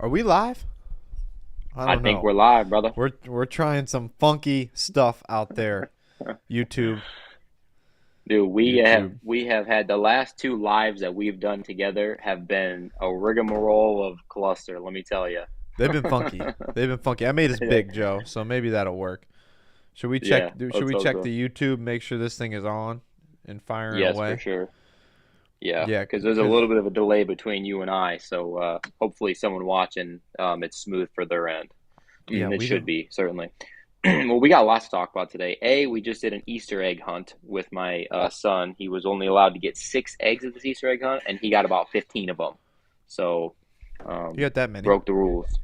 Are we live? I I don't think know. we're live, brother. We're trying some funky stuff out there. YouTube, Dude, we have YouTube. we have had the last two lives that we've done together have been a rigmarole of cluster, let me tell you. They've been funky. They've been funky. I made us big, Joe, so maybe that'll work. Should we check? Yeah, Should let's we hope check so. the YouTube? Make sure this thing is on and firing Yes, for away. sure. Yeah, Yeah, because there's a cause little bit of a delay between you and I, so hopefully someone watching, it's smooth for their end. yeah, It we should don't. be, certainly. Well, we got lots to talk about today. We just did an Easter egg hunt with my son. He was only allowed to get 6 eggs at this Easter egg hunt, and he got about 15 of them. So, You um, got that many? broke the rules.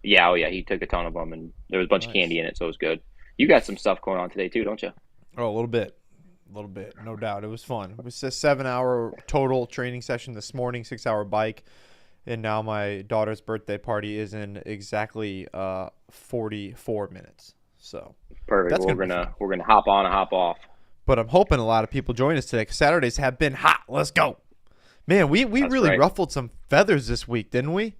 Yeah, oh yeah, he took a ton of them, and there was a bunch of Nice. candy in it, so it was good. You got some stuff going on today too, don't you? Oh, a little bit, no doubt. It was fun. It was a 7 hour total training session this morning, 6 hour bike, and now my daughter's birthday party is in exactly 44 minutes. So Perfect. that's Well, gonna we're be gonna fun. we're gonna hop on and hop off. But I'm hoping a lot of people join us today because Saturdays have been hot. Let's go. Man, we That's really right. ruffled some feathers this week, didn't we?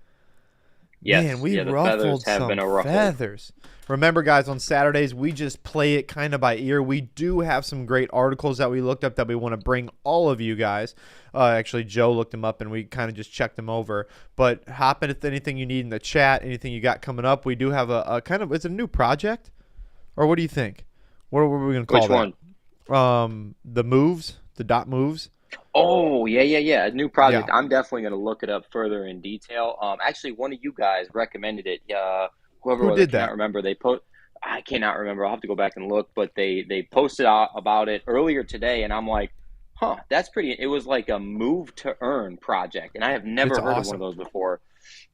Man, Yes, we yeah, the feathers ruffled have some been a ruffled. feathers. Remember, guys, on Saturdays, we just play it kind of by ear. We do have some great articles that we looked up that we want to bring all of you guys. Actually, Joe looked them up and we kind of just checked them over. But hop in if anything you need in the chat, anything you got coming up. We do have a kind of, it's a new project. Or what do you think? What are we going to call Which that? one? The moves, the dot moves. Oh, yeah, yeah, yeah. A new Yeah. project. I'm definitely going to look it up further in detail. Actually, one of you guys recommended it. Whoever it Who was, I did cannot that? remember. I cannot remember. I'll have to go back and look. But they posted out about it earlier today, and I'm like, huh, that's pretty. It was like a move to earn project, and I have It's never heard of one of awesome. those before.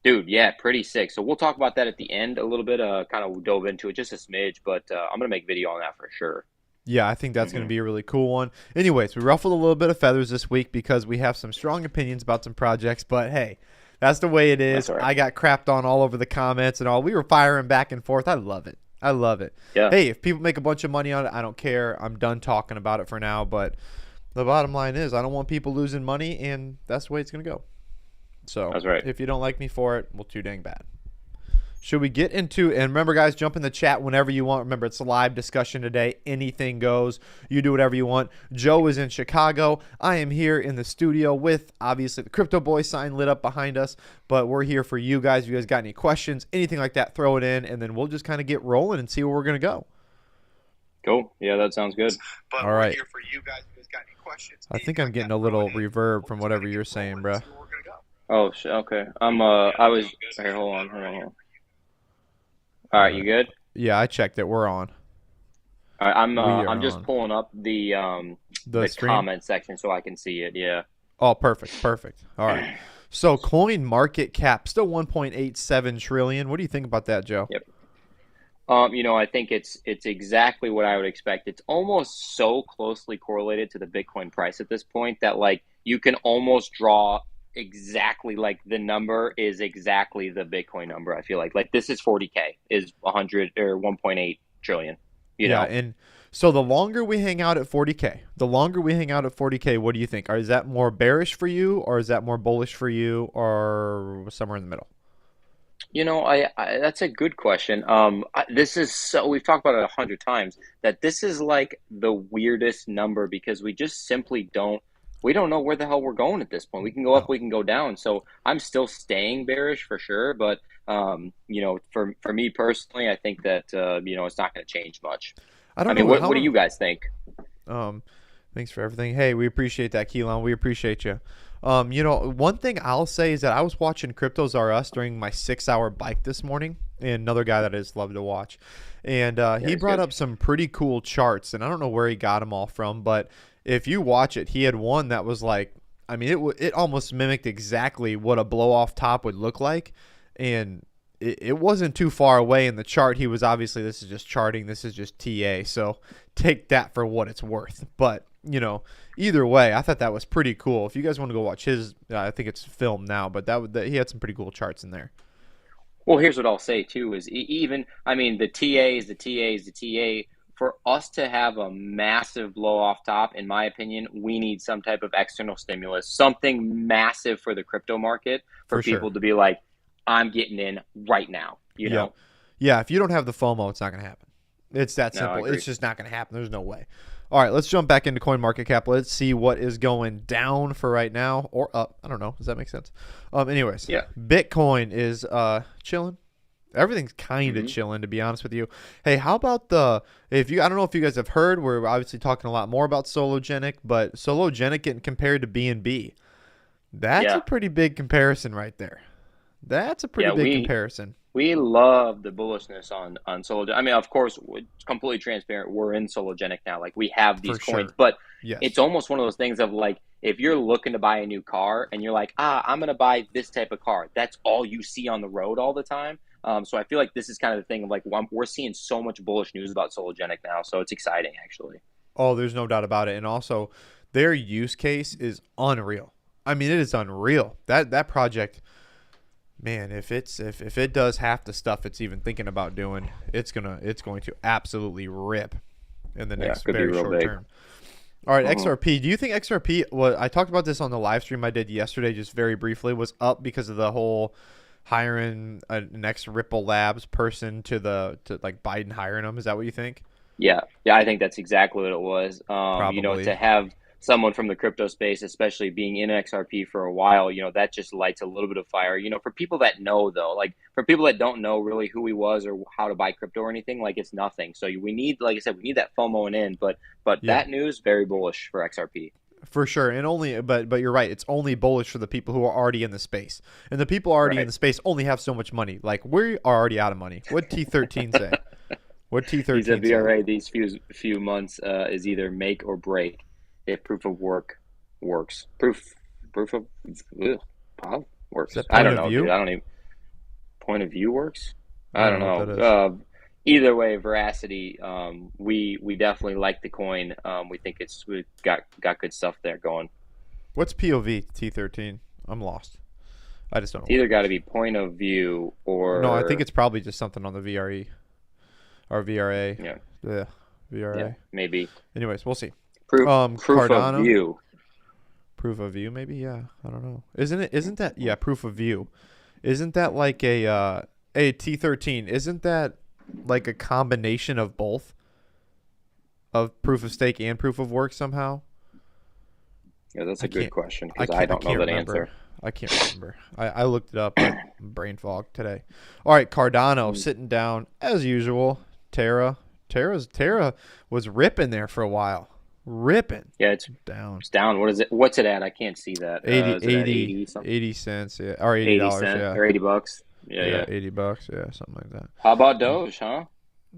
Dude, yeah, pretty sick. So we'll talk about that at the end a little bit. Kind of dove into it just a smidge, but I'm gonna make video on that for sure. Yeah, I think that's going to Hmm. be a really cool one. Anyways, we ruffled a little bit of feathers this week because we have some strong opinions about some projects, but hey, that's the way it That's is. all right. I got crapped on all over the comments and all. We were firing back and forth. I love it. I love it. Yeah, Hey, if people make a bunch of money on it, I don't care. I'm done talking about it for now, but the bottom line is I don't want people losing money, and that's the way it's going to go. So that's right. if you don't like me for it, well, too dang bad. Should we get into, and remember, guys, jump in the chat whenever you want. Remember, it's a live discussion today. Anything goes. You do whatever you want. Joe is in Chicago. I am here in the studio with, obviously, the Crypto Boy sign lit up behind us. But we're here for you guys. If you guys got any questions, anything like that, throw it in, and then we'll just kind of get rolling and see where we're going to go. Cool. Yeah, that sounds good. All right. I think I'm getting a little reverb from whatever you're saying, bruh. Oh, okay. I was. Here, hold on, hold on, hold on. All All right, you right. good? Yeah, I checked it. We're on. All right, We are I'm just on. pulling up The the stream? comment section so I can see it. Yeah. Oh, perfect. Perfect. All right. So coin market cap still 1.87 trillion. What do you think about that, Joe? Yep. I think it's exactly what I would expect. It's almost so closely correlated to the Bitcoin price at this point that like you can almost draw exactly like the number is exactly the Bitcoin number. I feel like this is 40K is 100 or 1.8 trillion. You Yeah, know. and so the longer we hang out at 40K, the longer we hang out at 40K, what do you think? Is that more bearish for you or is that more bullish for you or somewhere in the middle? I that's a good question. This is so we've talked about it 100 times that this is like the weirdest number because we don't know where the hell we're going at this point. We can go up, No. we can go down. So I'm still staying bearish for sure, but for me personally, I think that it's not going to change much. I I don't mean, know what do how you guys think? um thanks for everything. Hey, we appreciate that, Keelan. We appreciate you. One thing I'll say is that I was watching Cryptos R Us during my 6 hour bike this morning, and another guy that I just love to watch. And Yeah, he it's brought good. up some pretty cool charts, and I don't know where he got them all from, but if you watch it, he had one that was like, I mean, it almost mimicked exactly what a blow off top would look like, and it wasn't too far away in the chart. He was obviously, this is just charting, this is just TA, so take that for what it's worth. But either way, I thought that was pretty cool. If you guys want to go watch his, I think it's filmed now, but he had some pretty cool charts in there. Well, here's what I'll say too is even I mean the TAs, the TAs, the TA for us to have a massive blow off top, in my opinion, we need some type of external stimulus, something massive for the crypto market for For sure. people to be like, I'm getting in right now. You Yep. know? Yeah, if you don't have the FOMO, it's not going to happen. It's that No, I simple. It's agree. just not going to happen. There's no way. All right, let's jump back into coin market cap. Let's see what is going down for right now or up. I don't know. Does that make sense? Anyways, Yeah. Bitcoin is chilling. Everything's kind of Hmm. chilling, to be honest with you. Hey, how about the if you? I don't know if you guys have heard. We're obviously talking a lot more about Sologenic, but Sologenic getting compared to BNB. That's a Yeah. pretty big comparison right there. That's a pretty Yeah. big We comparison We love the bullishness on Solo. I mean, of course, it's completely transparent. We're in Sologenic now. Like we have these for coins, sure. but it's Yes. almost one of those things of like if you're looking to buy a new car and you're like, I'm gonna buy this type of car. That's all you see on the road all the time. So I feel like this is kind of the thing of like we're seeing so much bullish news about Sologenic now, so it's exciting actually. Oh, there's no doubt about it. And also, their use case is unreal. I mean, it is unreal. That project, man, if it does half the stuff it's even thinking about doing, it's going to absolutely rip in the Yeah, next could be very real short big. term. All right, Hmm. XRP. Do you think XRP? Well, I talked about this on the live stream I did yesterday, just very briefly. Was up because of the whole hiring a next Ripple Labs person to like Biden hiring them. Is that what you think? Yeah, yeah, I think that's exactly what it was. To Probably. have someone from the crypto space, especially being in XRP for a while, that just lights a little bit of fire. For people that know though, like for people that don't know really who he was or how to buy crypto or anything, like it's nothing. So we need, like I said, we need that FOMO in, but Yeah. that news very bullish for XRP. For sure, and only, but you're right. It's only bullish for the people who are already in the space, and the people already in Right. the space only have so much money. Like we are already out of money. What T13 say? What He said T13 say? VRA these few months is either make or break if proof of work works. Proof of ugh, Is works. that I point don't of know, dude. view? I don't even point of view works. I I don't don't know what that know. is. Either way, veracity. We definitely like the coin. We think we've got good stuff there going. What's POV T13? I'm lost. I just don't It's know what either it got to is. be point of view No, I think or it's probably just something on the VRE or VRA. yeah, Yeah, yeah, VRA. maybe Anyways, we'll see. proof of Cardano, view. proof of view, maybe. Yeah, I don't know. Isn't it? Isn't that? Yeah, proof of view. Isn't that like a T13? Isn't that like a combination of both of proof of stake and proof of work somehow? Yeah, that's I a good can't. question because I I don't know can't that remember. answer. I can't remember. I looked it up, but brain fog today. All right, Cardano Mm. sitting down as usual. Terra was ripping there for a while, ripping Yeah, down it's down. What is it? What's it at? I can't see that. 80 Is it at 80 80 something? 80 cents, yeah, or 80 $80, cent yeah, or $80? Yeah, yeah, yeah. $80, yeah, something like that. How about Doge, huh?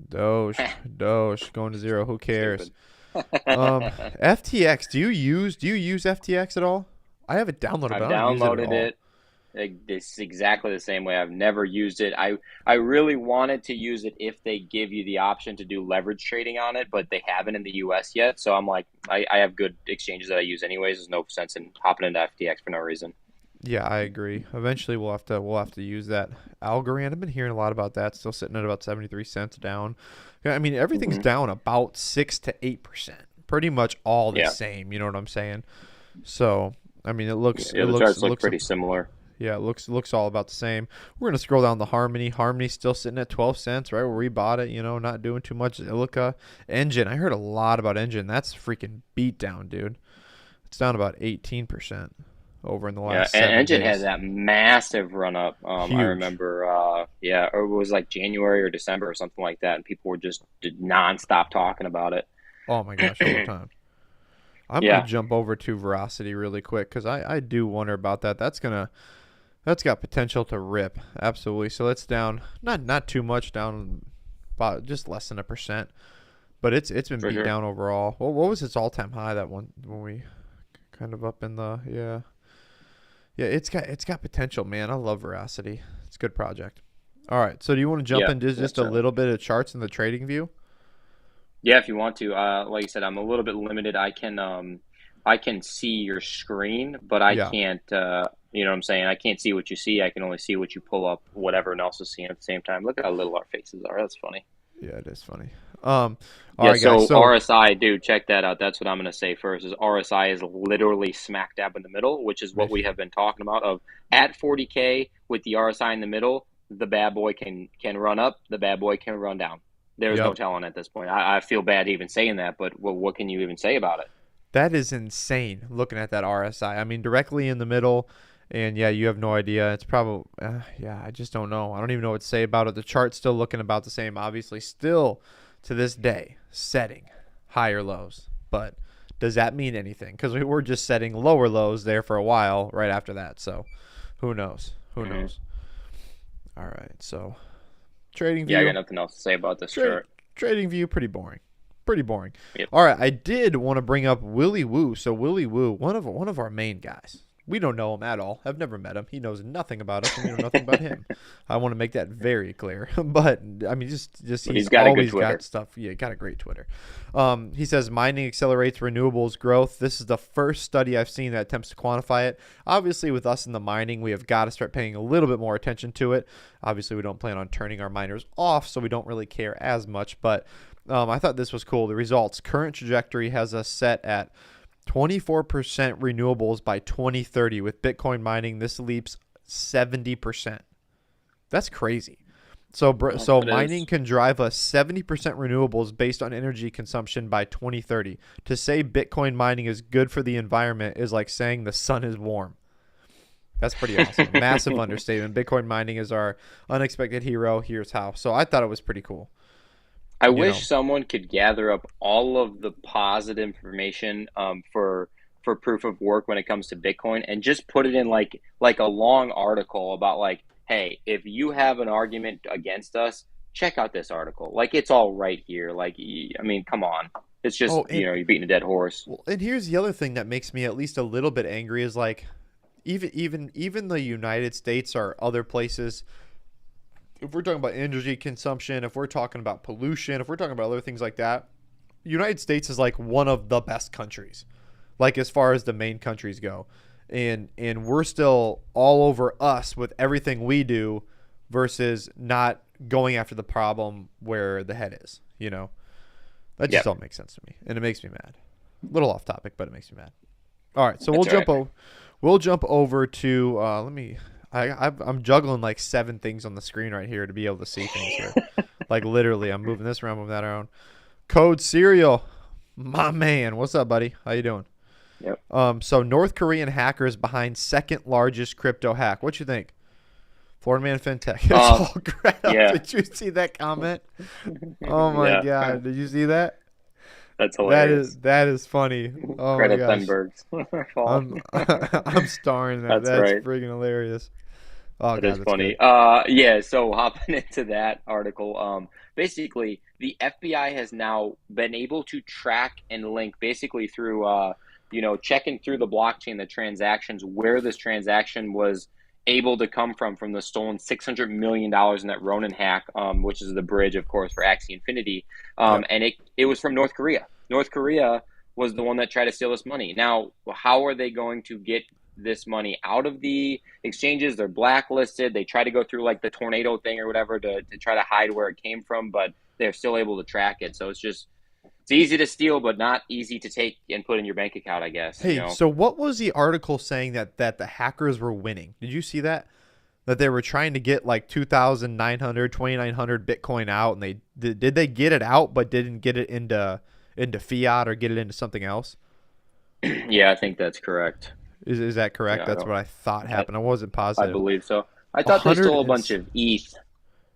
Doge going to zero. Who cares? Stupid. FTX. Do you use FTX at all? I have it downloaded, but I've I don't use it at downloaded all. it. Like, this exactly the same way. I've never used it. I really wanted to use it if they give you the option to do leverage trading on it, but they haven't in the US yet. So I'm like, I have good exchanges that I use anyways. There's no sense in hopping into FTX for no reason. Yeah, I agree. Eventually, we'll have to use that Algorand. I've been hearing a lot about that. Still sitting at about 73 cents down. Yeah, I mean, everything's Hmm. down about 6 to 8%. Pretty much all the Yeah. same. You know what I'm saying? So, I mean, it looks Yeah, it the looks charts it look looks pretty similar. yeah, it looks all about the same. We're gonna scroll down the Harmony. Harmony's still sitting at 12 cents, right where we bought it. Not doing too much. Illica, Engine. I heard a lot about Engine. That's freaking beat down, dude. It's down about 18% over in the Yeah, last and seven Engine had days. that massive run up. I Huge. remember, yeah, or it was like January or December or something like that, and people were just did nonstop talking about it. Oh my gosh, all the time. I'm gonna Yeah, jump over to Veracity really quick because I do wonder about that. That's got potential to rip absolutely. So it's down, not too much down, about just less than 1%, but it's been for beat sure. down overall. What was its all time high that one when we kind of up in the yeah it's got potential, man. I love Veracity. It's a good project. All right, so do you want to jump Yeah, into yeah, just a certainly. little bit of charts in the trading view? Yeah, if you want to, like you said, I'm a little bit limited. I can see your screen, but I Yeah. can't. You know what I'm saying? I can't see what you see. I can only see what you pull up, whatever else is seeing at the same time. Look at how little our faces are. That's funny. Yeah, it is funny. All Yeah, right, guys. so So RSI, dude, check that out. That's what I'm going to say first. Is RSI is literally smack dab in the middle, which is what we have been talking about. Of at 40K with the RSI in the middle, the bad boy can run up, the bad boy can run down. There's no yep, telling at this point. I feel bad even saying that, but what can you even say about it? that is insane. Looking at that RSI, I mean, directly in the middle, and yeah, you have no idea. It's probably yeah. I just don't know. I don't even know what to say about it. The chart's still looking about the same. Obviously, still to this day, setting higher lows, but does that mean anything? Because we were just setting lower lows there for a while right after that. So who knows? Who Hmm. knows? All right. So trading Yeah, I got view. nothing else to say about this Trade chart. trading view, pretty boring. Pretty boring. Yep. All right, I did want to bring up Willie Woo. So Willie Woo, one of our main guys. We don't know him at all. I've never met him. He knows nothing about us, and we know nothing about him. I want to make that very clear. But I mean, just But he's he's got a good always got Twitter. stuff. Yeah, got a great Twitter. He says mining accelerates renewables growth. This is the first study I've seen that attempts to quantify it. Obviously, with us in the mining, we have got to start paying a little bit more attention to it. Obviously, we don't plan on turning our miners off, so we don't really care as much. But I thought this was cool. The results current trajectory has us set at 24% renewables by 2030. With Bitcoin mining, this leaps 70%. That's crazy. So It mining is. can drive us 70% renewables based on energy consumption by 2030. To say Bitcoin mining is good for the environment is like saying the sun is warm. That's pretty awesome. Massive understatement. Bitcoin mining is our unexpected hero. Here's how. So I thought it was pretty cool. I You wish know, someone could gather up all of the positive information for proof of work when it comes to Bitcoin and just put it in like a long article about like, hey, if you have an argument against us, check out this article. Like it's all right here. Like I mean, come on. It's just, oh, and you're beating a dead horse. well, and here's the other thing that makes me at least a little bit angry is like even the United States or other places, if we're talking about energy consumption, if we're talking about pollution, if we're talking about other things like that, United States is like one of the best countries, like as far as the main countries go, and we're still all over us with everything we do, versus not going after the problem where the head is. That just Yep, don't make sense to me, and it makes me mad. A little off topic, but it makes me mad. All right, so that's all right. we'll jump over to let me. I'm juggling like seven things on the screen right here to be able to see things here. Like literally, I'm moving this around, moving that around. Code Serial, my man, what's up, buddy? How you doing? Yep. So North Korean hackers behind second largest crypto hack. What you think? Florida Man FinTech. It's Um, all crap. yeah. Did you see that comment? Oh my Yeah. god, did you see that? That's That hilarious. is that is funny. Oh my Greta gosh. Thunberg's fault. I'm starring that. That's That's right. freaking hilarious. Oh That is god, that's good. funny. Yeah, so hopping into that article, basically the FBI has now been able to track and link basically through checking through the blockchain, the transactions, where this transaction was able to come from the stolen $600 million in that Ronin hack, which is the bridge, of course, for Axie Infinity. Yep. And it was from North Korea. North Korea was the one that tried to steal this money. Now, how are they going to get this money out of the exchanges? They're blacklisted. They try to go through like the tornado thing or whatever to try to hide where it came from, but they're still able to track it. So it's easy to steal, but not easy to take and put in your bank account, I guess. Hey, so what was the article saying that the hackers were winning? Did you see that? That they were trying to get like 2,900, 2,900 Bitcoin out, and did they get it out but didn't get it into fiat or get it into something else? Yeah, I think that's correct. Is that correct? Yeah, That's what I thought I, happened. I wasn't I positive. believe so. I A thought they hundred stole a and bunch of ETH.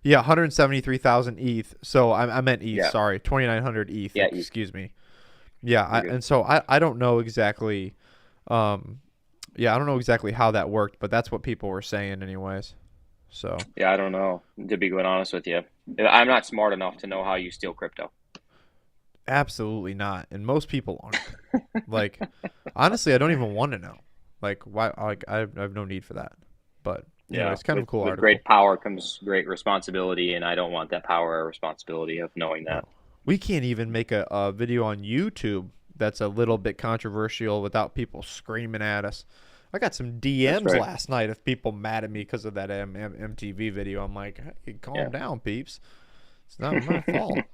Yeah, 173,000 ETH. So I meant ETH. Yeah, Sorry, 2,900 ETH. yeah, ETH. Excuse me. Yeah, You're good. and so I don't know exactly. Um, yeah, I don't know exactly how that worked, but that's what people were saying, anyways. So Yeah, I don't know. To be quite honest with you, I'm not smart enough to know how you steal crypto. absolutely not, and most people aren't. Like, honestly, I don't even want to know. Like, why? Like, I have no need for that. But Yeah, anyways, kind of a cool with article. great power comes great responsibility, and I don't want that power or responsibility of knowing No, that. we can't even make a video on YouTube that's a little bit controversial without people screaming at us. I got some That's DMs right. last night of people mad at me because of that MTV video. I'm like, hey, calm Yeah. down, peeps. It's not my fault.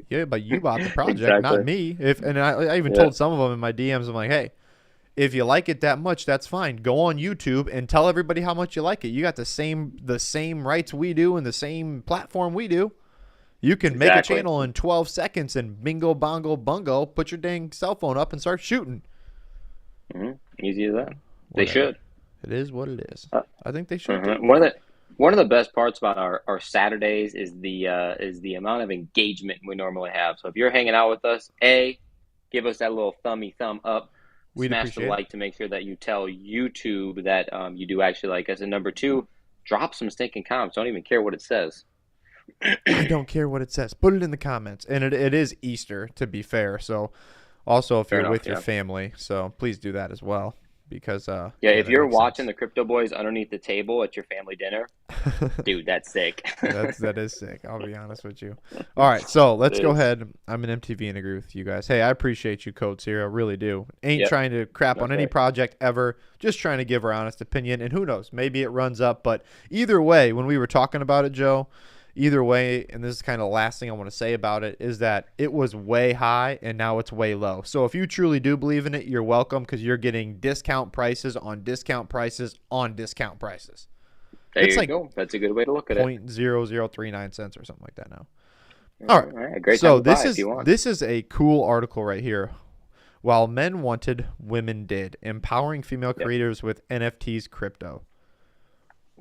Yeah, but you bought the project, not Exactly. me. I even Yeah. told some of them in my DMs, I'm like, hey, if you like it that much, that's fine. Go on YouTube and tell everybody how much you like it. You got the same rights we do and the same platform we do. You can make a Exactly. channel in 12 seconds and bingo bongo bungo, put your dang cell phone up and start shooting. Hmm. Easy as that. They Whatever. should. It is what it is. Uh, I think they should uh too. One of the best parts about our Saturdays is the amount of engagement we normally have. So if you're hanging out with us, give us that little thumb up, We'd smash the appreciate it. like to make sure that you tell YouTube that you do actually like us. And number two, drop some stinking comments. Don't even care what it says. I don't care what it says. Put it in the comments. And it is Easter, to be fair. So also if Fair you're enough. with your Yeah. family, so please do that as well. Because Yeah. yeah, If that you're makes watching sense. the Crypto Boys underneath the table at your family dinner, dude, that's sick. That is sick. I'll be honest with you. All right, so It let's go is. ahead. I'm an MTV and agree with you guys. Hey, I appreciate you, Codes here. I really do. Ain't Yep. trying to crap on That's any right. project ever. Just trying to give our honest opinion. And who knows? Maybe it runs up. But either way, when we were talking about it, Joe, either way, and this is kind of the last thing I want to say about it, is that it was way high and now it's way low. So if you truly do believe in it, you're welcome because you're getting discount prices on discount prices on discount prices. There It's you like go. That's a good way to look at it. 0.0039 cents or something like that now. All All right. right. Great time So to buy if you want. this is a cool article right here. While men wanted, women did. Empowering female Yep. creators with NFTs crypto.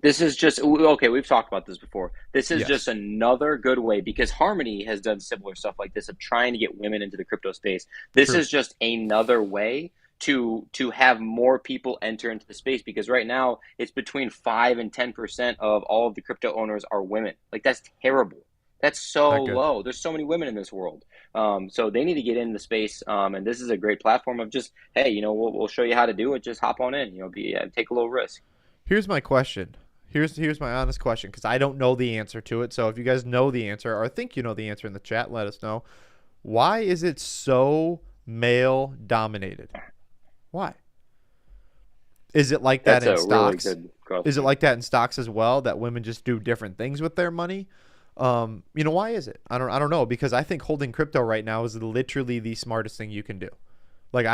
This is just okay. We've talked about this before. This is just Yes. another good way because Harmony has done similar stuff like this of trying to get women into the crypto space. This True. is just another way to have more people enter into the space because right now it's between 5 and 10% of all of the crypto owners are women. Like that's terrible. That's so Not good. low. There's so many women in this world. So they need to get in the space. And this is a great platform of just, hey, we'll show you how to do it. Just hop on in. Take a little risk. Here's my question. Here's my honest question because I don't know the answer to it. So if you guys know the answer or think you know the answer in the chat, let us know. Why is it so male dominated? Why? Is it like that That's in a really stocks? good Is it question. like that in stocks as well? That women just do different things with their money? Why is it? I don't know because I think holding crypto right now is literally the smartest thing you can do. Like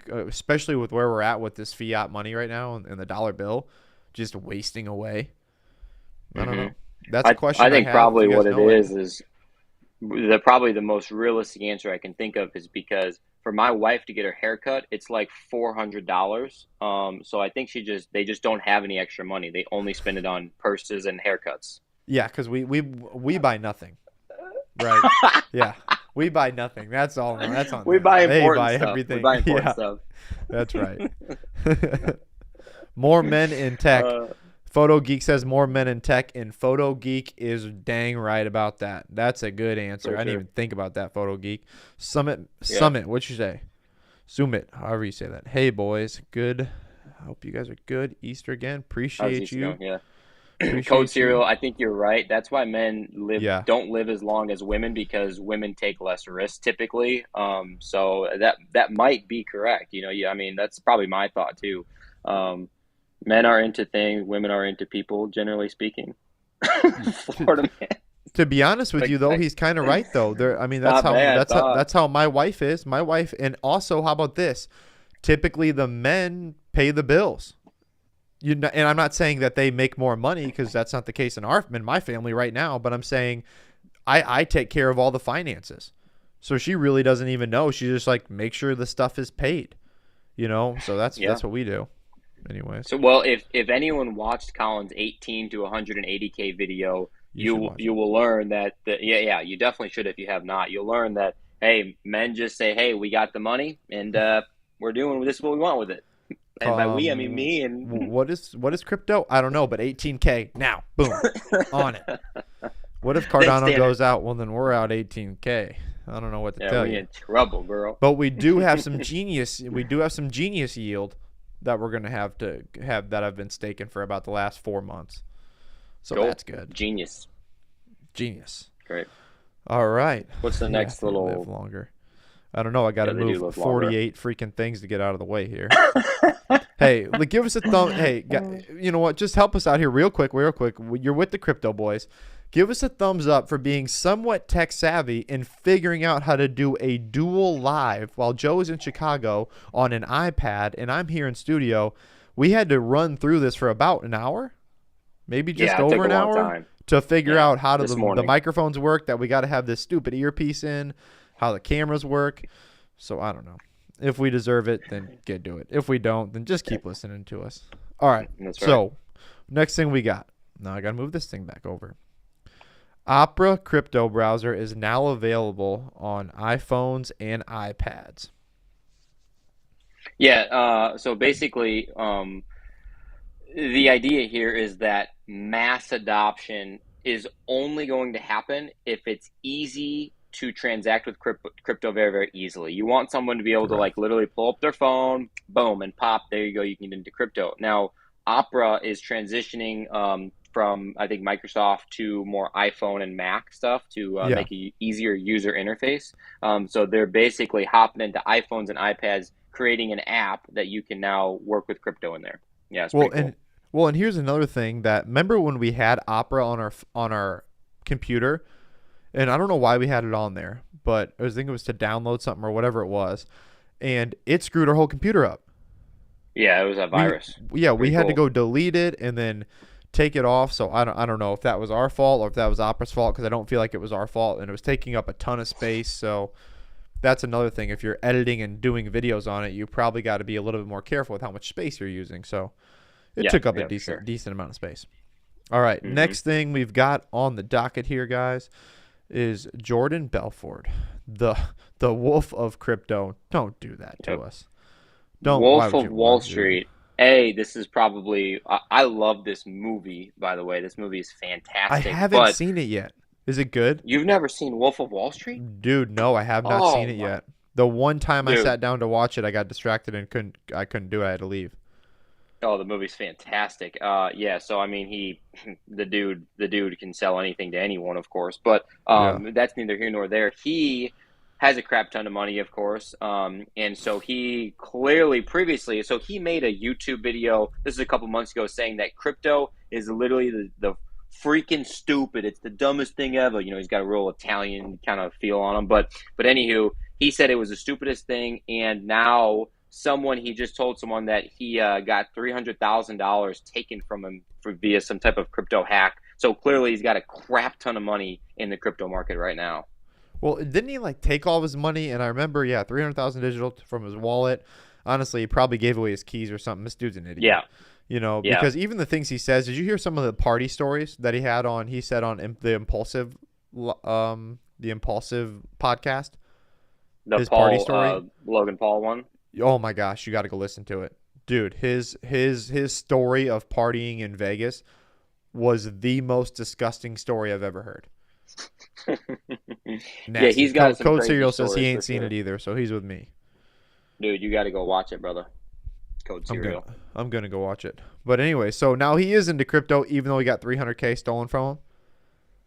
especially with where we're at with this fiat money right now and the dollar bill, just wasting away. I don't Hmm. know. That's a I question I think have. If probably you guys what it know it, is probably the most realistic answer I can think of is because for my wife to get her haircut, it's like $400. So I think they just don't have any extra money. They only spend it on purses and haircuts. yeah, because we buy nothing, right? Yeah, we buy nothing. That's all. That's on We them. buy They important buy stuff. We everything. buy important Yeah, stuff. that's right. More men in tech. Uh, Photo Geek says more men in tech, and Photo Geek is dang right about that. That's a good answer. for I didn't sure. even think about that, Photo Geek. Summit, Yeah. Summit. What'd you say? Summit. However you say that. Hey boys, good. I hope you guys are good. Easter again. How's Appreciate East you. going? Yeah. Code Appreciate you. Serial, I think you're right. That's why men Yeah. don't live as long as women because women take less risks typically. So that might be correct. Yeah, I mean that's probably my thought too. Um, Men are into things, women are into people, generally speaking. To, Florida man, to be honest with you though, like he's kind of right though. There. I mean, that's not how bad that's how thought. that's how my wife is. My wife, and also how about this? Typically, the men pay the bills. And I'm not saying that they make more money because that's not the case in my family right now. But I'm saying I take care of all the finances, so she really doesn't even know. She just like make sure the stuff is paid, So Yeah. that's what we do, anyways. So well, if anyone watched Colin's 18 to 180K video, You should watch you it. will learn that yeah, you definitely should if you have not. You'll learn that hey, men just say, "Hey, we got the money and we're doing this is what we want with it." And by we, I mean me and What is crypto? I don't know, but 18K now, boom, on it. What if thanks, Cardano Tanner. goes out? Well, then we're out 18K. I don't know what to Yeah, tell we you. in trouble, girl. But we do have some genius. We do have some genius yield that we're gonna have to have that I've been staking for about the last 4 months. So Cool. that's good. Genius. Genius. Great. All right. What's the Yeah, next they live little? longer. I don't know. I got Yeah, to they do move live longer. 48 freaking things to get out of the way here. Hey, give us a thumb. Hey, you know what? Just help us out here real quick, real quick. You're with the crypto boys. Give us a thumbs up for being somewhat tech savvy and figuring out how to do a dual live while Joe is in Chicago on an iPad and I'm here in studio. We had to run through this for about an hour, maybe just Yeah, it took over a an long hour time. to figure Yeah, out how do this the morning. microphones work, that we got to have this stupid earpiece in, how the cameras work. So I don't know. If we deserve it, then get do it. If we don't, then just keep listening to us. All right. That's right. So next thing we got. Now I got to move this thing back over. Opera crypto browser is now available on iPhones and iPads. Yeah. So basically, the idea here is that mass adoption is only going to happen if it's easy to transact with crypto very, very easily. You want someone to be able to Correct. like literally pull up their phone, boom, and pop. There you go. You can get into crypto. Now, Opera is transitioning from I think Microsoft to more iPhone and Mac stuff to Yeah. make a easier user interface. So they're basically hopping into iPhones and iPads, creating an app that you can now work with crypto in there. Yeah, it's Well, pretty cool. and here's another thing that remember when we had Opera on our computer, and I don't know why we had it on there, but I think it was to download something or whatever it was, and it screwed our whole computer up. Yeah, it was a We virus. we Pretty had to cool. go delete it and then take it off. So I don't know if that was our fault or if that was Opera's fault, because I don't feel like it was our fault, and it was taking up a ton of space. So that's another thing. If you're editing and doing videos on it, you probably got to be a little bit more careful with how much space you're using. So it Yeah, took up a yeah, for sure. decent amount of space. All right, Hmm. next thing we've got on the docket here, guys, is Jordan Belfort, the wolf of crypto. Don't do that to Yep. us. Don't. Why Wolf would of you? Why Wall would you do that? Street. Hey, this is probably. I love this movie, by the way. This movie is I fantastic. haven't But seen it yet. Is it good? you've never seen Wolf of Wall Street? Dude, no, I have not seen Oh it my, yet. The one time I dude. sat down to watch it, I got distracted and couldn't do it. I had to leave. Oh, the movie's fantastic. Yeah. So I mean, the dude can sell anything to anyone, of course. But Yeah. that's neither here nor there. He has a crap ton of money, of course. And so he clearly previously, so he made a YouTube video. This is a couple months ago, saying that crypto is literally the freaking stupid. It's the dumbest thing ever. He's got a real Italian kind of feel on him. But anywho, he said it was the stupidest thing, and now he just told someone that he got $300,000 taken from him via some type of crypto hack. So clearly, he's got a crap ton of money in the crypto market right now. Well, didn't he like take all of his money? And I remember, yeah, 300,000 digital from his wallet. Honestly, he probably gave away his keys or something. This dude's an idiot. Yeah, yeah. Because even the things he says. Did you hear some of the party stories that he had on? He said on the impulsive podcast. The His party Paul story. Logan Paul one. Oh my gosh, you got to go listen to it, dude. His story of partying in Vegas was the most disgusting story I've ever heard. Yeah, Nasty. he's got some Code crazy Serial says he stories for ain't seen sure. it either, so he's with me. Dude, you got to go watch it, brother. Code I'm gonna Serial. I'm gonna go watch it. But anyway, so now he is into crypto, even though he got 300K stolen from him.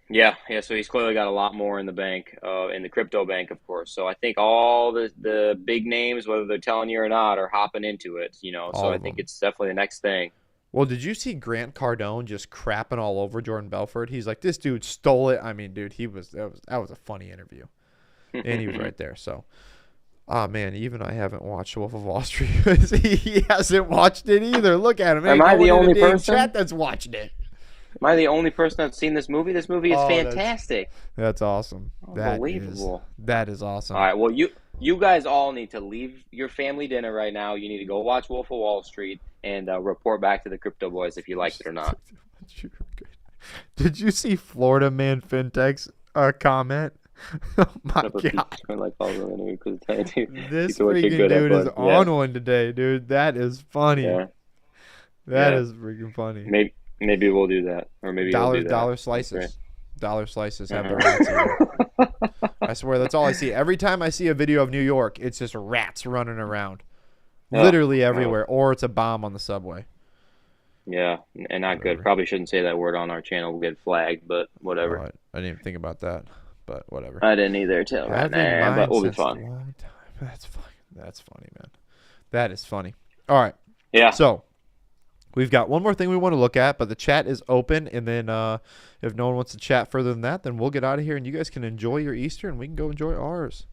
Yeah, yeah. So he's clearly got a lot more in the bank, in the crypto bank, of course. So I think all the big names, whether they're telling you or not, are hopping into it. So All I of think them. it's definitely the next thing. Well, did you see Grant Cardone just crapping all over Jordan Belfort? He's like, this dude stole it. I mean, dude, that was a funny interview, and he was right there. So, oh man, even I haven't watched Wolf of Wall Street. He hasn't watched it either. Look at him. Am Ain't I no the one in the only damn person? chat that's watching it. Am I the only person that's seen this movie? This movie is Oh, fantastic. that's awesome. Unbelievable. That is All awesome. right. Well, you guys all need to leave your family dinner right now. You need to go watch Wolf of Wall Street and report back to the Crypto Boys if you liked it or not. Did you see Florida Man FinTech's comment? Oh my Shut up, if you god. turn like all the way because This it's what you're freaking good at, dude is bud. Yeah, on one today, dude. That is funny. yeah, That yeah. is freaking funny. Maybe we'll do that, or maybe you'll do that. Dollar That's great. slices. Dollar slices have the rats eating. Uh-huh. I swear that's all I see. Every time I see a video of New York, it's just rats running around. Oh, Literally oh, everywhere. Or it's a bomb on the subway. yeah, and not good. Whatever. Probably shouldn't say that word on our channel. We'll get flagged, but Oh, whatever. I didn't even think about that. But whatever. I didn't either till right Having now, but mine we'll be since a fine. long time. That's funny. That's funny, man. That is funny. All right. Yeah. So We've got one more thing we want to look at, but the chat is open. And then if no one wants to chat further than that, then we'll get out of here and you guys can enjoy your Easter and we can go enjoy ours.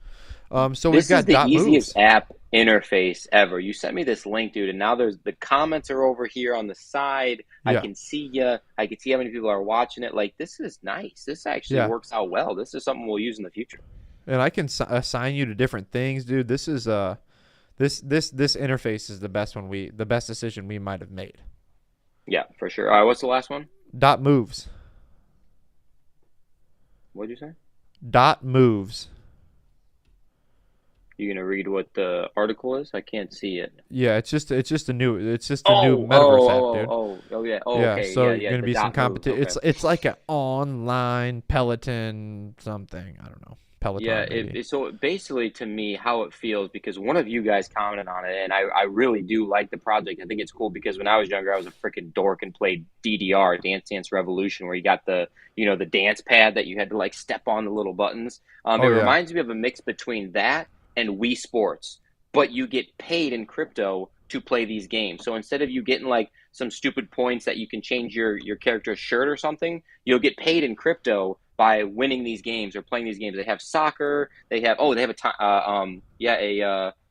So we've This is got the dot moves. easiest app interface ever. You sent me this link, dude, and now there's the comments are over here on the side. I Yeah. can see you. I can see how many people are watching it. Like, this is nice. This actually Yeah. works out well. This is something we'll use in the future. And I can assign you to different things, dude. This is this interface is the best decision we might have made. Yeah, for sure. All right, what's the last one? Dot moves. What'd you say? Dot moves. You gonna read what the article is? I can't see it. Yeah, it's just a new metaverse app, dude. Yeah. Oh, Yeah, okay. so Yeah, you're yeah. gonna The be some dot moves. competition. Okay. It's like an online Peloton something. I don't know. Yeah, Peloton maybe. so basically to me, how it feels, because one of you guys commented on it, and I really do like the project. I think it's cool because when I was younger, I was a freaking dork and played DDR, Dance Dance Revolution, where you got the dance pad that you had to like step on the little buttons. It Oh yeah. reminds me of a mix between that and Wii Sports, but you get paid in crypto to play these games. So instead of you getting like some stupid points that you can change your character's shirt or something, you'll get paid in crypto by winning these games or playing these games. They have soccer. They have a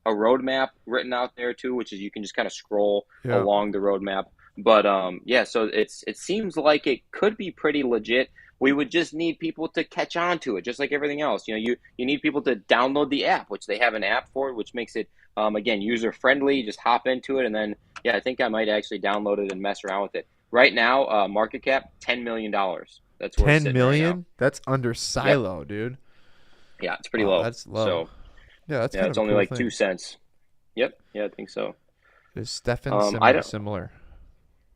roadmap written out there too, which is you can just kind of scroll Yeah. along the roadmap. But yeah, so it seems like it could be pretty legit. We would just need people to catch on to it, just like everything else. You need people to download the app, which they have an app for, which makes it again user friendly. Just hop into it, and then yeah, I think I might actually download it and mess around with it. Right now, market cap $10 million. That's where it's 10 sitting right now. million? That's under Yep. Silo, dude. Yeah, it's pretty Wow, low. that's low. So Yeah, that's yeah, kind it's of a only cool like thing. 2 cents. Yep. Yeah, I think so. Is Stefan I don't. similar?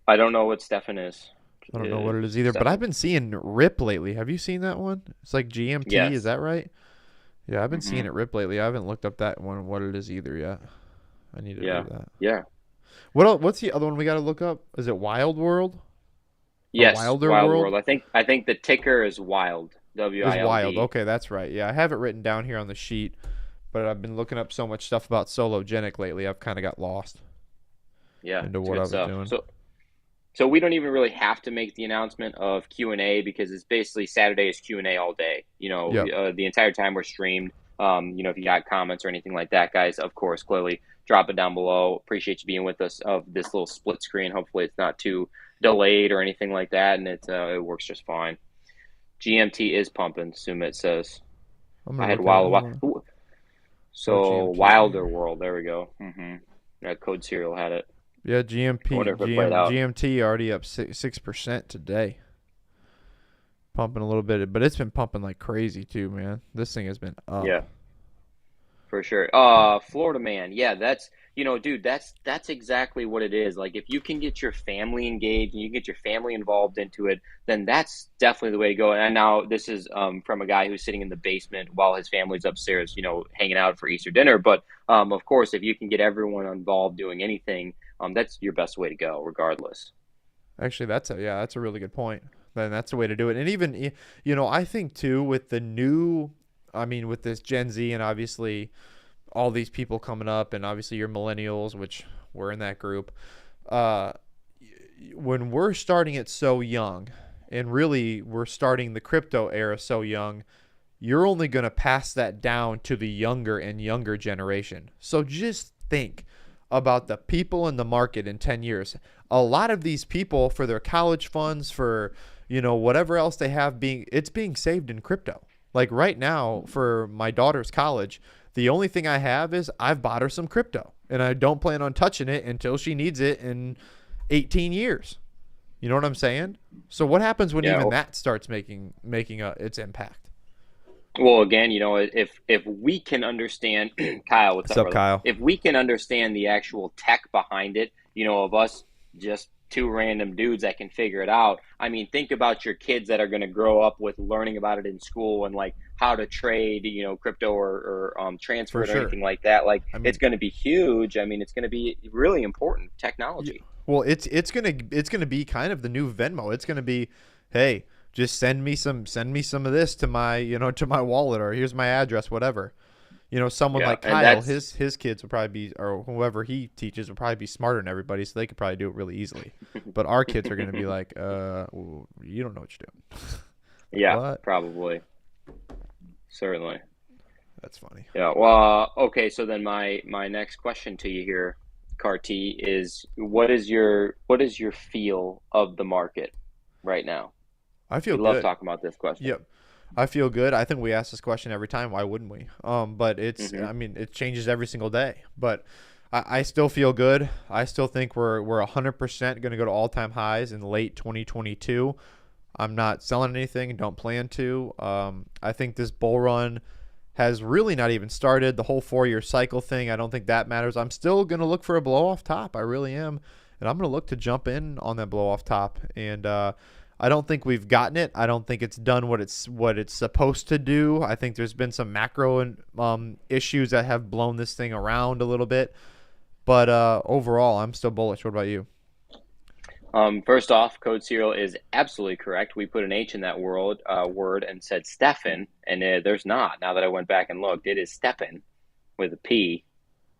I don't know what Stefan is. I don't know what it is either, but I've Stefan. been seeing Rip lately. Have you seen that one? It's like GMT, is Yes. that right? Yeah, I've been seeing Hmm. it Rip lately. I haven't looked up that one, what it is either yet. I need to Yeah. do that. Yeah. What's the other one we got to look up? Is it Wild World or Yes. Wilder Wild World? World. I think the ticker is Wild. Is Wild. WILD. Okay, that's right. Yeah, I have it written down here on the sheet, but I've been looking up so much stuff about Sologenic lately, I've kind of got lost Yeah, into it's what good I was stuff. doing. So we don't even really have to make the announcement of Q&A because it's basically Saturday is Q&A all day. Yep. The entire time we're streamed. If you got comments or anything like that, guys, of course, clearly drop it down below. Appreciate you being with us of this little split screen. Hopefully it's not too delayed or anything like that, and it works just fine. GMT is pumping, Sumit says. I'm I gonna had look at it. Wild. Hold on. So GMT. Wilder World, there we go. That Code Serial had it. Yeah, I wonder if it played out. GMT already up 6% today. Pumping a little bit, but it's been pumping like crazy too, man. This thing has been up. Yeah, for sure. Florida man. Yeah, dude, that's exactly what it is. Like if you can get your family engaged and you get your family involved into it, then that's definitely the way to go. And now this is from a guy who's sitting in the basement while his family's upstairs, hanging out for Easter dinner. But of course, if you can get everyone involved doing anything, that's your best way to go, regardless. Actually, that's a really good point. Then that's the way to do it. And even I think too with with this Gen Z and obviously all these people coming up and obviously your millennials, which we're in that group. When we're starting it so young, and really we're starting the crypto era so young, you're only going to pass that down to the younger and younger generation. So just think about the people in the market in 10 years. A lot of these people, for their college funds, for whatever else they have, it's being saved in crypto. Like right now for my daughter's college, the only thing I have is I've bought her some crypto and I don't plan on touching it until she needs it in 18 years. You know what I'm saying? So what happens when Yeah. even that starts making its impact? Well, again, if we can understand, Kyle, what's What's up, up, brother? Kyle? If we can understand the actual tech behind it, of us just two random dudes that can figure it out. I mean, think about your kids that are going to grow up with learning about it in school and like how to trade, crypto or transfer For it or sure. anything like that. Like I mean, it's going to be huge. I mean, it's going to be really important technology. well, it's gonna be kind of the new Venmo. It's gonna be, hey, just send me some of this to my to my wallet, or here's my address, whatever. Someone Yeah, like and Kyle, that's his kids would probably be, or whoever he teaches would probably be smarter than everybody, so they could probably do it really easily. But our kids are going to be like, well, you don't know what you're doing. Like, yeah, what? probably, certainly. That's funny. Yeah. Well, okay. So then my next question to you here, Carti, is what is your feel of the market right now? I feel We love good. talking about this question. Yep. I feel good. I think we ask this question every time. Why wouldn't we? But Hmm. I mean, it changes every single day. But I still feel good. I still think we're 100% going to go to all-time highs in late 2022. I'm not selling anything. Don't plan to. I think this bull run has really not even started. The whole 4-year cycle thing, I don't think that matters. I'm still going to look for a blow off top. I really am. And I'm going to look to jump in on that blow off top. And I don't think we've gotten it. I don't think it's done what it's supposed to do. I think there's been some macro issues that have blown this thing around a little bit. But overall, I'm still bullish. What about you? First off, Code Serial is absolutely correct. We put an H in that word and said Stefan, and there's not. Now that I went back and looked, it is Stefan with a P,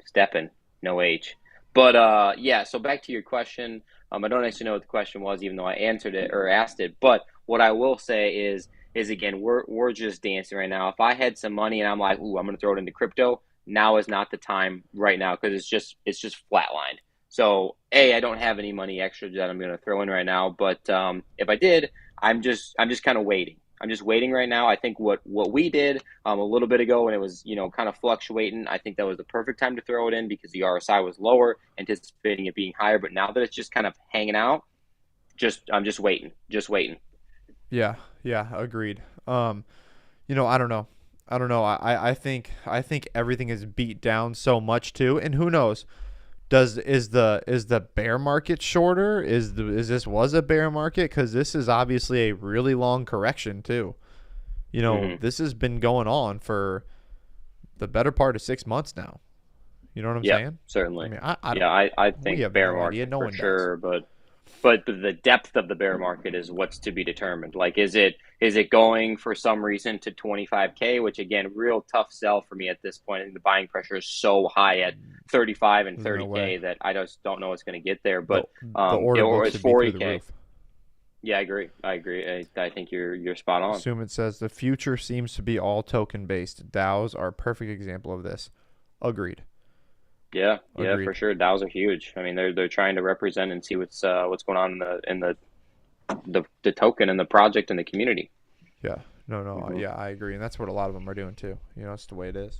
Stefan, no H. But yeah, so back to your question. I don't actually know what the question was, even though I answered it or asked it. But what I will say is again, we're just dancing right now. If I had some money and I'm like, ooh, I'm going to throw it into crypto, now is not the time right now because it's just flatlined. So I don't have any money extra that I'm going to throw in right now. But if I did, I'm just kind of waiting. I'm just waiting right now. I think what we did a little bit ago when it was kind of fluctuating, I think that was the perfect time to throw it in because the RSI was lower, anticipating it being higher. But now that it's just kind of hanging out, I'm just waiting, just waiting. Yeah, yeah, agreed. I don't know. I don't know. I think everything is beat down so much too, and who knows? Is the bear market shorter? Is this was a bear market? Because this is obviously a really long correction too. Hmm. This has been going on for the better part of 6 months now. You know what I'm Yep, saying? I certainly. mean, I Yeah, don't. I We think have bear no idea. market No for one does. sure, but the depth of the bear market is what's to be determined. Like, is it going for some reason to 25K, which again, real tough sell for me at this point. I think the buying pressure is so high at 35 and There's no way. 30K that I just don't know it's going to get there. the But The order or book it's should be through the 40K. roof. Yeah, I agree. I agree. I think you're spot on. Assume it says the future seems to be all token based. DAOs are a perfect example of this. Agreed. Yeah, yeah, for Agreed. sure. DAOs are huge. I mean, they're trying to represent and see what's going on in the token and the project and the community. Yeah. No, no. Hmm. Yeah, I agree, and that's what a lot of them are doing too. It's the way it is.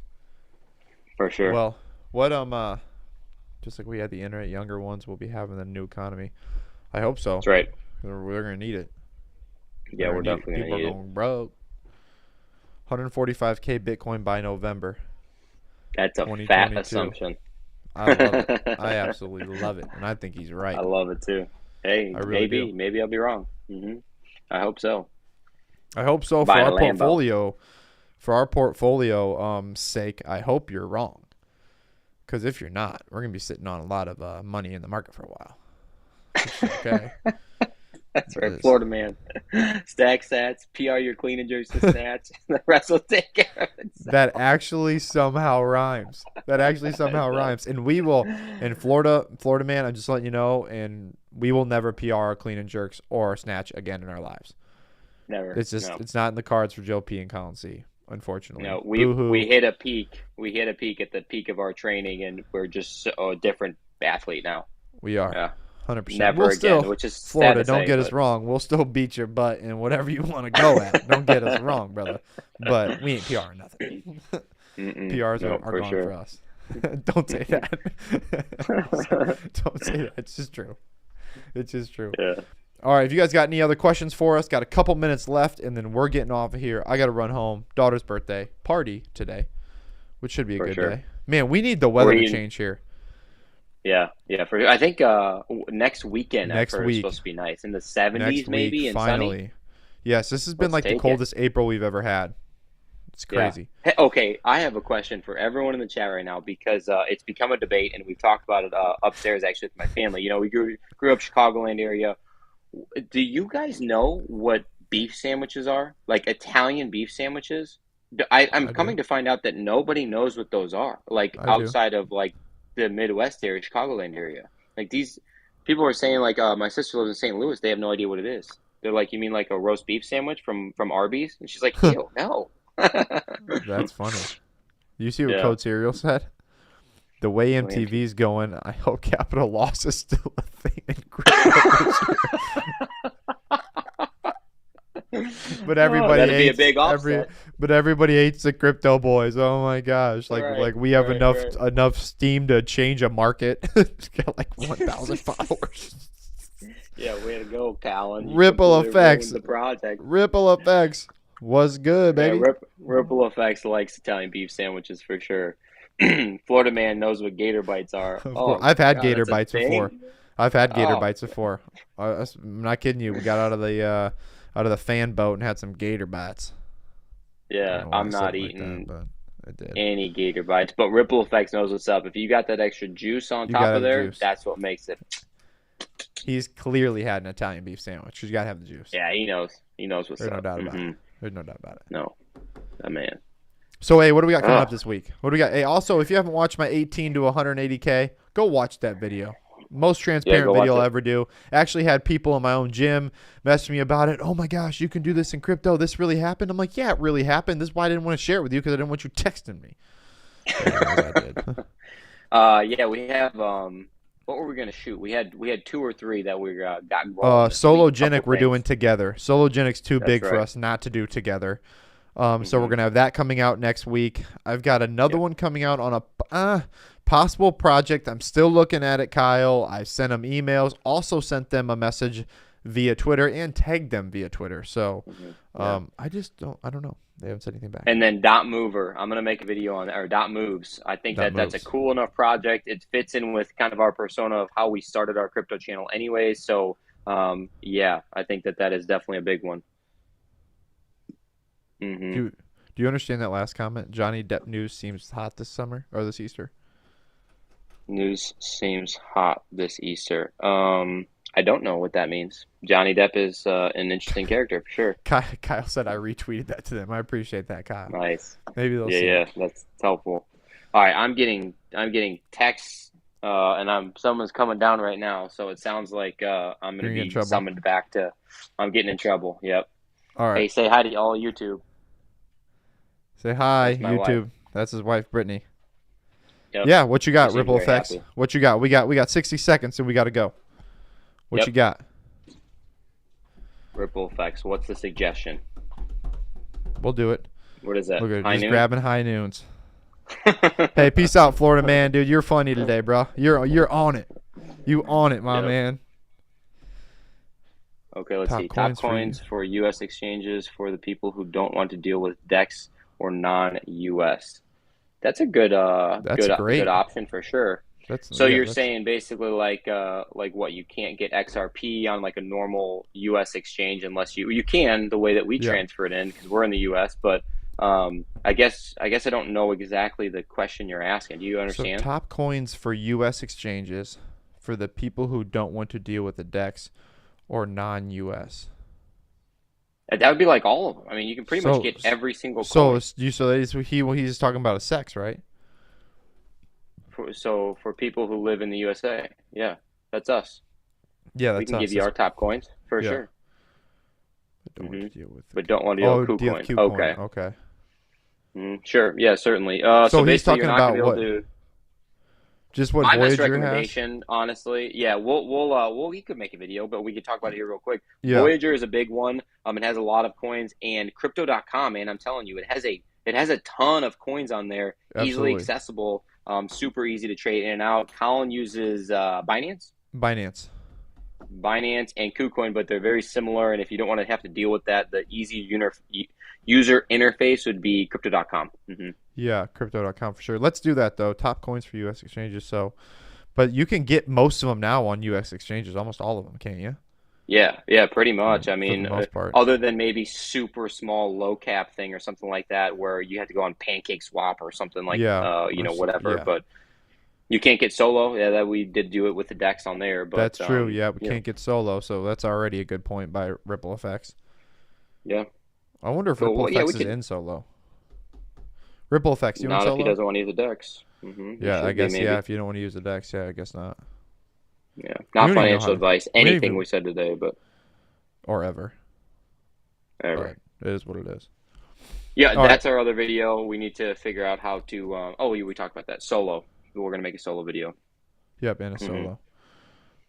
For sure. Well, what just like we had the internet, younger ones will be having the new economy. I hope so. That's right. We're gonna need it. We're Yeah, gonna we're need it. definitely gonna People are need it. going broke. 145K Bitcoin by November That's a fat 2022. assumption. I love it. I I absolutely love it, and I think he's right. love it too. I Hey, really do. maybe I'll be wrong. I hope so. I hope so for Buying a our Lambo. portfolio. For our portfolio sake, I hope you're wrong. Because if you're not, we're gonna be sitting on a lot of money in the market for a while, which is okay. That's right, This Florida man. Stack sats, PR your clean and jerks to snatch. The rest will take care of that itself. actually somehow rhymes. That actually somehow It does. rhymes, and we will in Florida man. I'm just letting you know, and we will never PR clean and jerks or snatch again in our lives. Never. It's just No. it's not in the cards for Joe P and Colin C. Unfortunately, No. We boo we hoo. hit a peak. We hit a peak at the peak of our training, and we're just a different athlete now. We are Yeah. 100%. Never We'll again, still which is sad Florida. to Don't say, get us but wrong. We'll still beat your butt in whatever you want to go at. Don't get us wrong, brother. But we ain't PRing nothing. PRs no, are for gone sure. for us. Don't say that. Don't say that. It's just true. It's just true. Yeah, All right. If you guys got any other questions for us, got a couple minutes left, and then we're getting off of here. I got to run home. Daughter's birthday party today, which should be a for good sure. day. Man, we need the We're weather to eating. change here Yeah, yeah, for sure. I think next weekend I've next heard is supposed week. to be nice in the Next 70s week, maybe and sunny. finally. Yes, this has been Let's like the take it. coldest April we've ever had. It's Yeah. crazy. Hey, okay, I have a question for everyone in the chat right now because it's become a debate and we've talked about it upstairs actually with my family. We grew up Chicagoland area. Do you guys know what beef sandwiches are? Like Italian beef sandwiches? I'm I do. coming to find out that nobody knows what those are. Like I do. outside of like the Midwest area, Chicagoland area. Like these people are saying like my sister lives in St. Louis. They have no idea what it is. They're like, you mean like a roast beef sandwich from Arby's? And she's like, ew, no. That's funny. You see what Yeah. Code Cereal said? The way Oh, empty. MTV's going, I hope capital loss is still a thing in crypto this year. But Oh, everybody that'd be a hates big offset. but everybody hates the crypto boys. Oh my gosh. Right, Like we have right, right. enough steam to change a market. It's got like 1,000 followers. Yeah, way to go, Colin. You Ripple completely effects. ruined the project. Ripple effects. Was good, Yeah, baby. Ripple Effects likes Italian beef sandwiches for sure. Florida man knows what gator bites are. Of course. Oh I've had God, gator that's a bites before. thing. I've had gator Oh bites before. I'm not kidding you. We got out of the fan boat and had some gator bites. I don't yeah, know why I I'm said not it like that, eating but I did. any gator bites, but Ripple Effects knows what's up. If you got that extra juice on You gotta top of have the there, juice. that's what makes it. He's clearly had an Italian beef sandwich. You gotta have the juice. Yeah, he knows. He knows what's There's no up. doubt about it. There's no doubt about it. No, that man. So hey, what do we got coming Oh, up this week? What do we got? Hey, also, if you haven't watched my 18 to 180K, go watch that video. Most yeah, transparent go watch video I'll it. ever do. Actually had people in my own gym message me about it. Oh my gosh, you can do this in crypto. This really happened. I'm like, yeah, it really happened. This is why I didn't want to share it with you because I didn't want you texting me. Anyways, I did. Yeah, we have what were we gonna shoot? We had two or three that we got rolling this week. Couple Sologenic we're doing things. together. Sologenic's too That's big for right. us not to do together. So we're hmm gonna have that coming out next week. I've got another Yep. one coming out on a possible project. I'm still looking at it, Kyle. I sent them emails. Also sent them a message via Twitter and tagged them via Twitter. So Yeah. I just don't. I don't know. They haven't said anything back. And then Dot Mover, I'm gonna make a video on that, or Dot Moves. I think That that's a moves. cool enough project. It fits in with kind of our persona of how we started our crypto channel, anyway. So, yeah, I think that is definitely a big one. Do hmm you, do you understand that last comment? Johnny Depp news seems hot this summer or this Easter. News seems hot this Easter. I don't know what that means. Johnny Depp is an interesting character for sure. Kyle said I retweeted that to them. I appreciate that, Kyle. Nice. Maybe they'll Yeah, see it. yeah, that's helpful. All right, I'm getting texts, and someone's coming down right now, so it sounds like I'm You're gonna gonna get in be trouble. summoned back to. I'm getting in trouble. Yep. All right. Hey, say hi to all YouTube. Say hi, That's my wife. YouTube. That's his wife, Brittany. Yep. Yeah, what you She got? seems Ripple very effects. happy. What you got? We got 60 seconds and we got to go. What Yep. you got? Ripple effects. What's the suggestion? We'll do it. What is that? Look at it, High just noon. grabbing high noons. Hey, peace out, Florida man, dude. You're funny today, bro. You're on it. You on it, my Yep. man. Okay, let's Top see. Top coins for you. coins for U.S. exchanges for the people who don't want to deal with DEX or non-U.S. That's a good That's good great. option for sure. That's So yeah. you're That's saying basically like what, you can't get XRP on like a normal U.S. exchange unless you can, the way that we yeah. transfer it in because we're in the U.S. But I guess I don't know exactly the question you're asking. Do you So understand? top coins for U.S. exchanges for the people who don't want to deal with the DEX or non-U.S. That would be like all of them. I mean, you can pretty much So get every single so coin. it's- you so that is, he's talking about a sex, right? For people who live in the USA, yeah, that's us. Yeah, We that's can give us. you our top coins for Yeah. sure. I don't want to deal with But don't want to deal Oh, with KuCoin. DFQ coin. Okay. Okay. Sure. Yeah, certainly. So So he's basically, you're talking not gonna about be able what? to. Just what My best Voyager has? recommendation, honestly, yeah, we could make a video, but we could talk about it here real quick. Yeah, Voyager is a big one. It has a lot of coins, and Crypto.com, man, I'm telling you, it has a ton of coins on there, easily absolutely. accessible, super easy to trade in and out. Colin uses Binance. Binance and KuCoin, but they're very similar. And if you don't want to have to deal with that, the easy user interface would be Crypto.com. Yeah, crypto.com for sure. Let's do that though. Top coins for US exchanges. So, but you can get most of them now on US exchanges, almost all of them, can't you? Yeah, yeah, pretty much. I For the mean, most part. other than maybe super small low cap thing or something like that, where you have to go on Pancake Swap or something like, Yeah. whatever. Yeah. But you can't get solo. Yeah, that we did do it with the DEX on there. But That's true. Yeah, we you know, can't get solo, so that's already a good point by Ripple Effects. yeah, I wonder if cool. Ripple Well, yeah, we Effects is could. in solo. Ripple effects. You in Not if he solo? doesn't want to use the decks. He Yeah, I should be guess yeah. maybe. If you don't want to use the decks, yeah, I guess not. Yeah, We not don't even know how financial to. advice. We don't Anything even we said today, but or ever, ever. but it is what it is. Yeah, All right. that's our other video. We need to figure out how to. Oh, we talked about that solo. We're gonna make a solo video. Yep, and a Hmm. solo.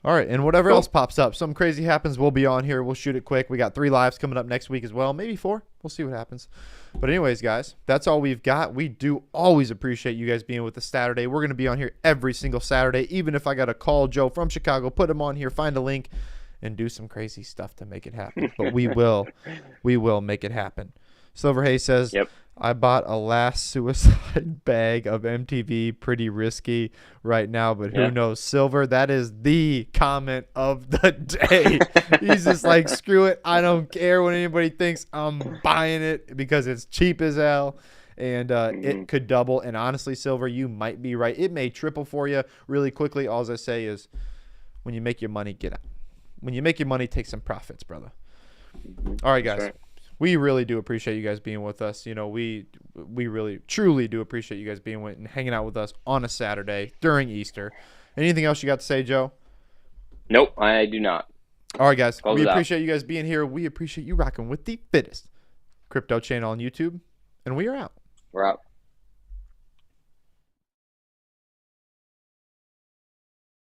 All right, and whatever else Cool. pops up, something crazy happens, we'll be on here. We'll shoot it quick. We got 3 lives coming up next week as well, maybe 4. We'll see what happens. But anyways, guys, that's all we've got. We do always appreciate you guys being with us Saturday. We're going to be on here every single Saturday, even if I got to call Joe from Chicago, put him on here, find a link, and do some crazy stuff to make it happen. But we will make it happen. Silver Hay says, Yep. I bought a last suicide bag of MTV. Pretty risky right now, but who Yeah. knows? Silver, that is the comment of the day. He's just like, screw it. I don't care what anybody thinks. I'm buying it because it's cheap as hell. And it could double. And honestly, Silver, you might be right. It may triple for you really quickly. All I say is when you make your money, get out. When you make your money, take some profits, brother. All right, guys. Right. We really do appreciate you guys being with us. You know, we really, truly do appreciate you guys being with and hanging out with us on a Saturday during Easter. Anything else you got to say, Joe? Nope, I do not. All right, guys. Close We it out. appreciate you guys being here. We appreciate you rocking with the fittest crypto channel on YouTube. And we are out. We're out.